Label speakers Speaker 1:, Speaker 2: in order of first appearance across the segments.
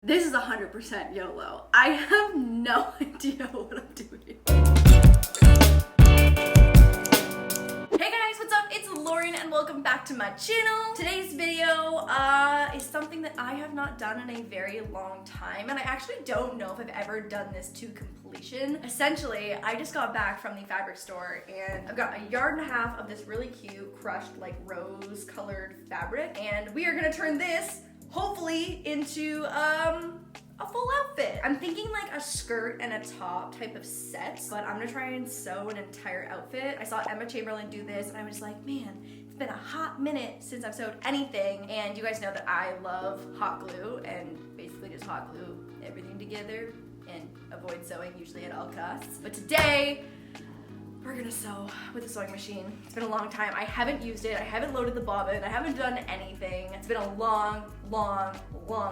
Speaker 1: This is 100% YOLO. I have no idea what I'm doing. Hey guys, what's up? It's Lauren and welcome back to my channel. Today's video is something that I have not done in a very long time, and I actually don't know if I've ever done this to completion. Essentially, I just got back from the fabric store and I've got a yard and a half of this really cute crushed like rose colored fabric, and we are gonna turn this hopefully into a full outfit. I'm thinking like a skirt and a top type of set, but I'm gonna try and sew an entire outfit. I saw Emma Chamberlain do this and I was like, man, it's been a hot minute since I've sewed anything. And you guys know that I love hot glue and basically just hot glue everything together and avoid sewing usually at all costs. But today, we're gonna sew with a sewing machine. It's been a long time. I haven't used it. I haven't loaded the bobbin. I haven't done anything. It's been a long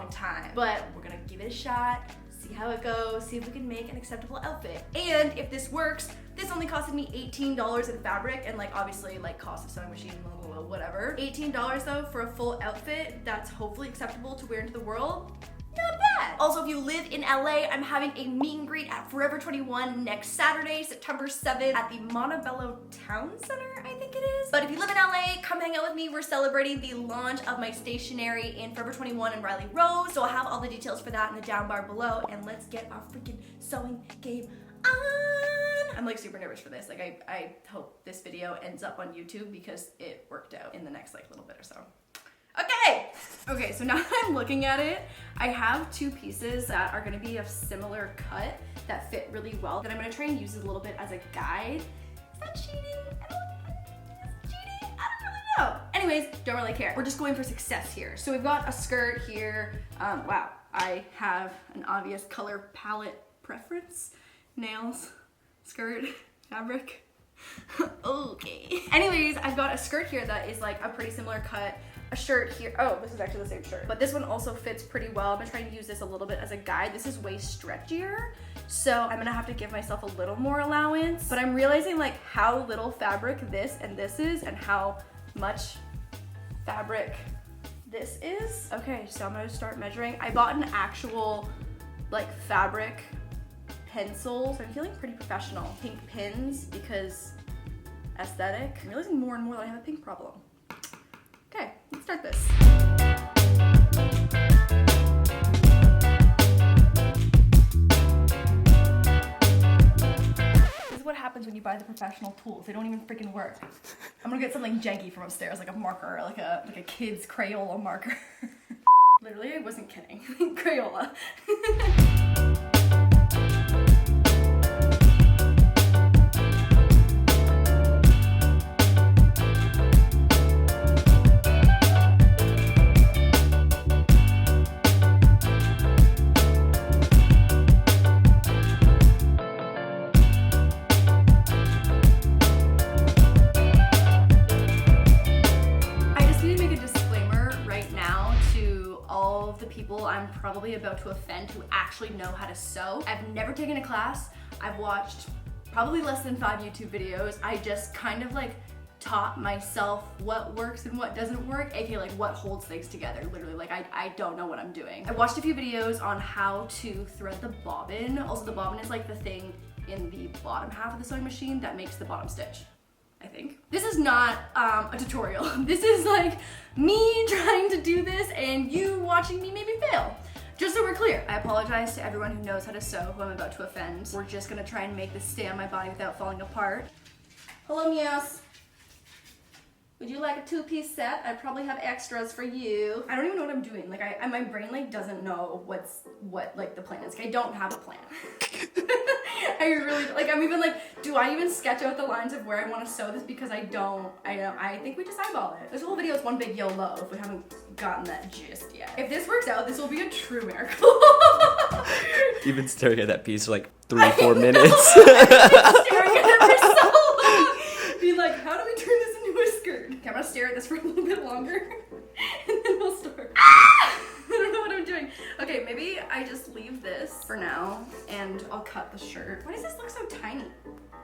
Speaker 1: time. But we're gonna give it a shot, see how it goes, see if we can make an acceptable outfit. And if this works, this only costed me $18 in fabric and like obviously like cost of sewing machine, blah, blah, blah, whatever. $18 though for a full outfit that's hopefully acceptable to wear into the world. Not bad. Also, if you live in LA, I'm having a meet and greet at Forever 21 next Saturday, September 7th at the Montebello Town Center, I think it is. But if you live in LA, come hang out with me. We're celebrating the launch of my stationery in Forever 21 and Riley Rose. So I'll have all the details for that in the down bar below, and let's get our freaking sewing game on. I'm like super nervous for this. Like I hope this video ends up on YouTube because it worked out in the next like little bit or so. Okay, so now that I'm looking at it, I have two pieces that are gonna be of similar cut that fit really well that I'm gonna try and use a little bit as a guide. Is that cheating? I don't really know. Anyways, don't really care. We're just going for success here. So we've got a skirt here. Wow, I have an obvious color palette preference. Nails, skirt, fabric. Okay. Anyways, I've got a skirt here that is like a pretty similar cut. A shirt here. Oh, this is actually the same shirt. But this one also fits pretty well. I'm gonna try to use this a little bit as a guide. This is way stretchier, so I'm gonna have to give myself a little more allowance. But I'm realizing like how little fabric this and this is and how much fabric this is. Okay, so I'm gonna start measuring. I bought an actual like fabric pencil, so I'm feeling pretty professional. Pink pins because aesthetic. I'm realizing more and more that I have a pink problem. Okay, let's start this. This is what happens when you buy the professional tools. They don't even freaking work. I'm gonna get something janky from upstairs, like a marker, like a kid's Crayola marker. Literally, I wasn't kidding. Crayola. I'm probably about to offend who actually know how to sew. I've never taken a class. I've watched probably less than 5 YouTube videos. I just kind of like taught myself what works and what doesn't work, aka like what holds things together. Literally, like I don't know what I'm doing. I watched a few videos on how to thread the bobbin. Also, the bobbin is like the thing in the bottom half of the sewing machine that makes the bottom stitch, I think. This is not a tutorial. This is like me trying to do this and you watching me maybe fail. Just so we're clear, I apologize to everyone who knows how to sew, who I'm about to offend. We're just gonna try and make this stay on my body without falling apart. Hello, meows. Would you like a 2-piece set? I probably have extras for you. I don't even know what I'm doing. Like my brain like doesn't know what like the plan is. Like, I don't have a plan. I really, like I'm even like, do I even sketch out the lines of where I want to sew this because I think we just eyeball it. This whole video is one big YOLO if we haven't gotten that gist yet. If this works out, this will be a true miracle.
Speaker 2: You've been staring at that piece for like 3-4 minutes.
Speaker 1: I've been staring at it for so long. Be like, how do we turn this into a skirt? Okay, I'm gonna stare at this for a little bit longer and then we'll start. I don't know what I'm doing. Okay, maybe I just leave this for now and I'll cut the shirt. Why does this look so tiny?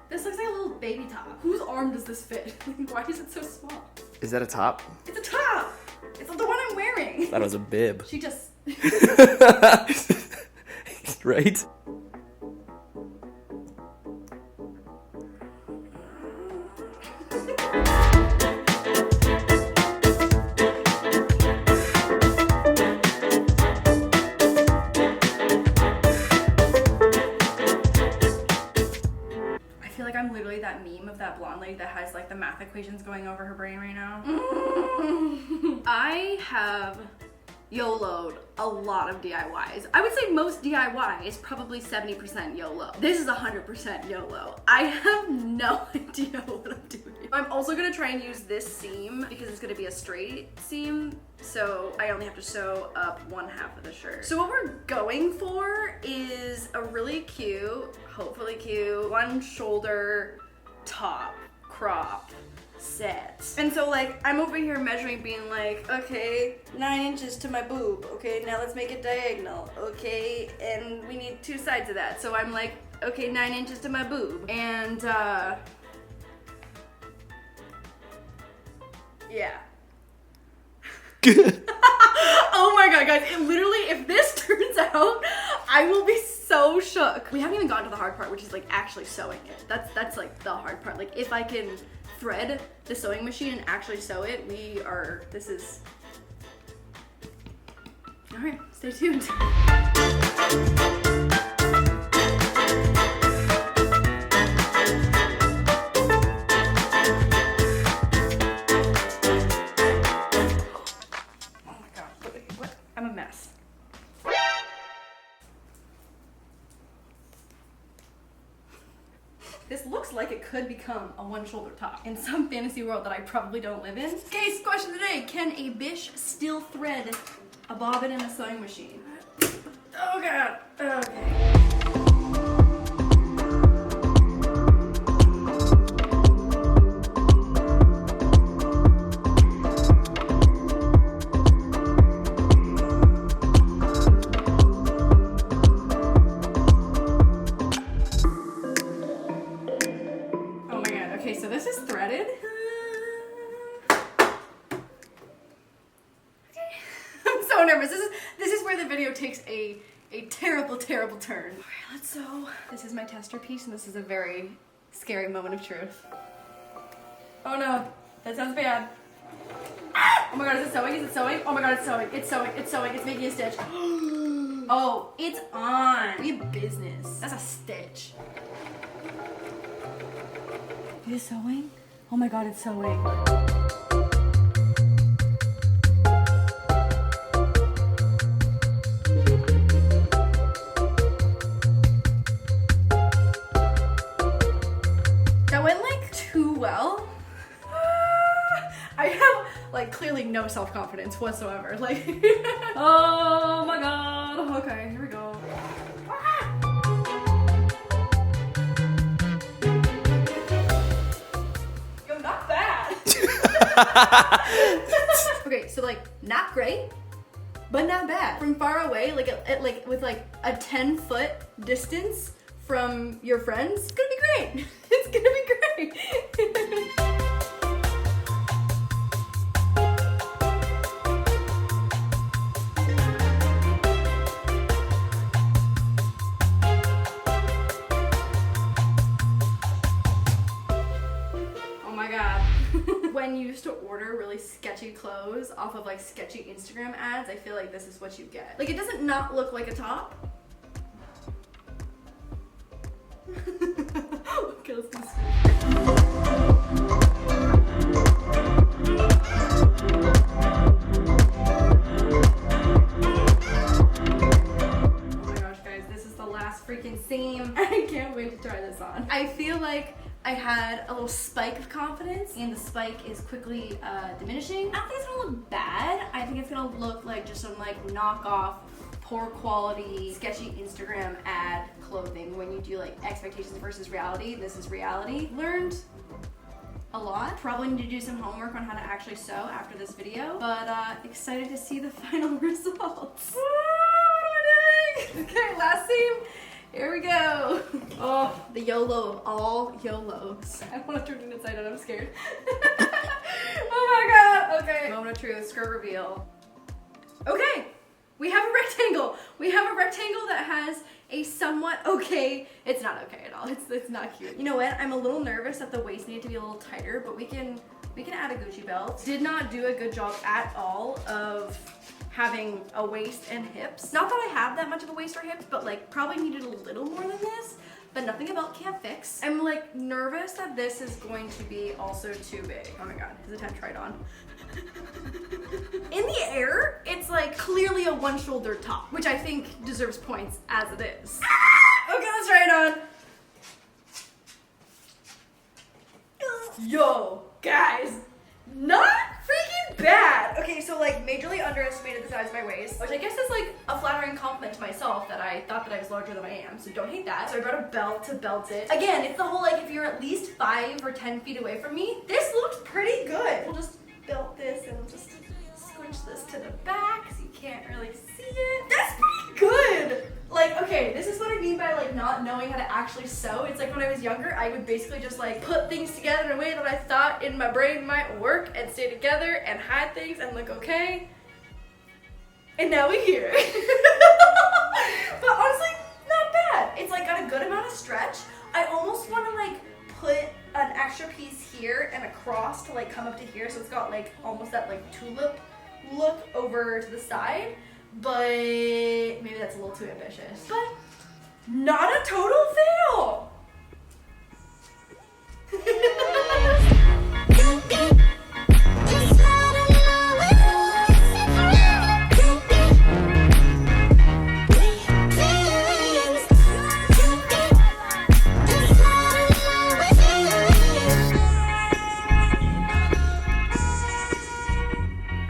Speaker 1: This looks like a little baby top. Whose arm does this fit? Why is it so small?
Speaker 2: Is that a top?
Speaker 1: It's a top! It's the one I'm wearing.
Speaker 2: I thought it was a bib.
Speaker 1: She just
Speaker 2: Right?
Speaker 1: I feel like I'm literally that meme of that blonde lady that has like the math equations going over her brain right now. I have YOLO'd a lot of DIYs. I would say most DIY is probably 70% YOLO. This is 100% YOLO. I have no idea what I'm doing. I'm also gonna try and use this seam because it's gonna be a straight seam, so I only have to sew up one half of the shirt. So what we're going for is a really cute, hopefully cute, one shoulder top crop set. And so like I'm over here measuring, being like, okay, 9 inches to my boob. Okay, now let's make it diagonal. Okay, and we need 2 sides of that. So I'm like, okay, 9 inches to my boob. And yeah. Oh my god, guys, it literally, if this turns out, I will be so shook. We haven't even gotten to the hard part, which is like actually sewing it. That's like the hard part. Like if I can thread the sewing machine and actually sew it, this is, all right, stay tuned. This looks like it could become a one shoulder top in some fantasy world that I probably don't live in. Okay, question today, can a bish still thread a bobbin in a sewing machine? Oh god, okay. Okay, so this is threaded. Okay. I'm so nervous. This is where the video takes a terrible, terrible turn. All right, let's sew. This is my tester piece, and this is a very scary moment of truth. Oh no, that sounds bad. Ah! Oh my god, is it sewing? Is it sewing? Oh my god, it's sewing. It's sewing. It's sewing. It's making a stitch. Oh, it's on. We have business. That's a stitch. Is it sewing? Oh my god, it's sewing. That went like too well. I have like clearly no self-confidence whatsoever. Like, oh my god. Okay, here we go. Okay, so like not great, but not bad. From far away, like with like a 10-foot distance from your friends, it's gonna be great. It's gonna be great. Oh my god. When you used to order really sketchy clothes off of like sketchy Instagram ads, I feel like this is what you get. Like it doesn't not look like a top. Okay, let's do this. Oh my gosh, guys, this is the last freaking seam. I can't wait to try this on. I feel like I had a little spike of confidence, and the spike is quickly diminishing. I don't think it's gonna look bad. I think it's gonna look like just some like knockoff, poor quality, sketchy Instagram ad clothing when you do like expectations versus reality. This is reality. Learned a lot. Probably need to do some homework on how to actually sew after this video, but excited to see the final results. What am I doing? Okay, last seam. Here we go. Oh, the YOLO of all YOLOs. I don't want to turn it inside out, I'm scared. Oh my god, okay. Moment of truth, skirt reveal. Okay, We have a rectangle. We have a rectangle that has a somewhat okay, it's not okay at all. It's not cute. You know what? I'm a little nervous that the waist needed to be a little tighter, but we can add a Gucci belt. Did not do a good job at all of having a waist and hips. Not that I have that much of a waist or hips, but like probably needed a little more than this, but nothing a belt can't fix. I'm like nervous that this is going to be also too big. Oh my God, is it time to try it on? In the air, it's like clearly a one-shoulder top, which I think deserves points as it is. Okay, let's try it on. Yo, guys, not freaking bad. Okay, so like majorly underestimated the size of my waist, which I guess is like a flattering compliment to myself that I thought that I was larger than I am, so don't hate that. So I brought a belt to belt it. Again, it's the whole like if you're at least 5 or 10 feet away from me, this looks pretty good. We'll just belt this and just squinch this to the back so you can't really see it. That's pretty good. Like, okay, this is what I mean by like not knowing how to actually sew. It's like when I was younger, I would basically just like put things together in a way that I thought in my brain might work and stay together and hide things and look okay. And now we're here. But honestly, not bad. It's like got a good amount of stretch. I almost want to like put an extra piece here and across to like come up to here, so it's got like almost that like tulip look over to the side, but maybe that's a little too ambitious. But not a total fail.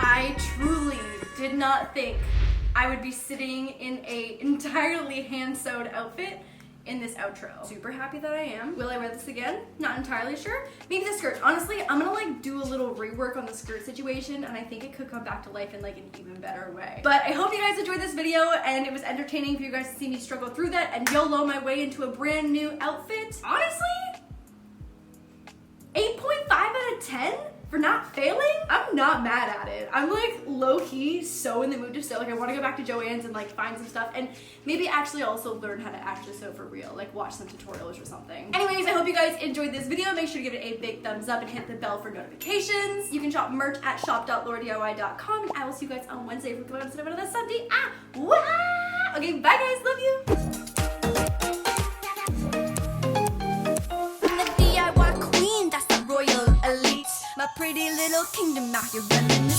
Speaker 1: I truly did not think I would be sitting in a entirely hand-sewed outfit in this outro. Super happy that I am. Will I wear this again? Not entirely sure. Maybe the skirt. Honestly, I'm gonna like do a little rework on the skirt situation, and I think it could come back to life in like an even better way. But I hope you guys enjoyed this video and it was entertaining for you guys to see me struggle through that and YOLO my way into a brand new outfit. Honestly, 8.5 out of 10? For not failing? I'm not mad at it. I'm like low-key so in the mood to sew. Like I want to go back to Joann's and like find some stuff and maybe actually also learn how to actually sew for real. Like watch some tutorials or something. Anyways, I hope you guys enjoyed this video. Make sure to give it a big thumbs up and hit the bell for notifications. You can shop merch at shop.laurDIY.com, and I will see you guys on Wednesday for another episode of Sunday. Okay, bye guys, love you.
Speaker 3: My pretty little kingdom out here running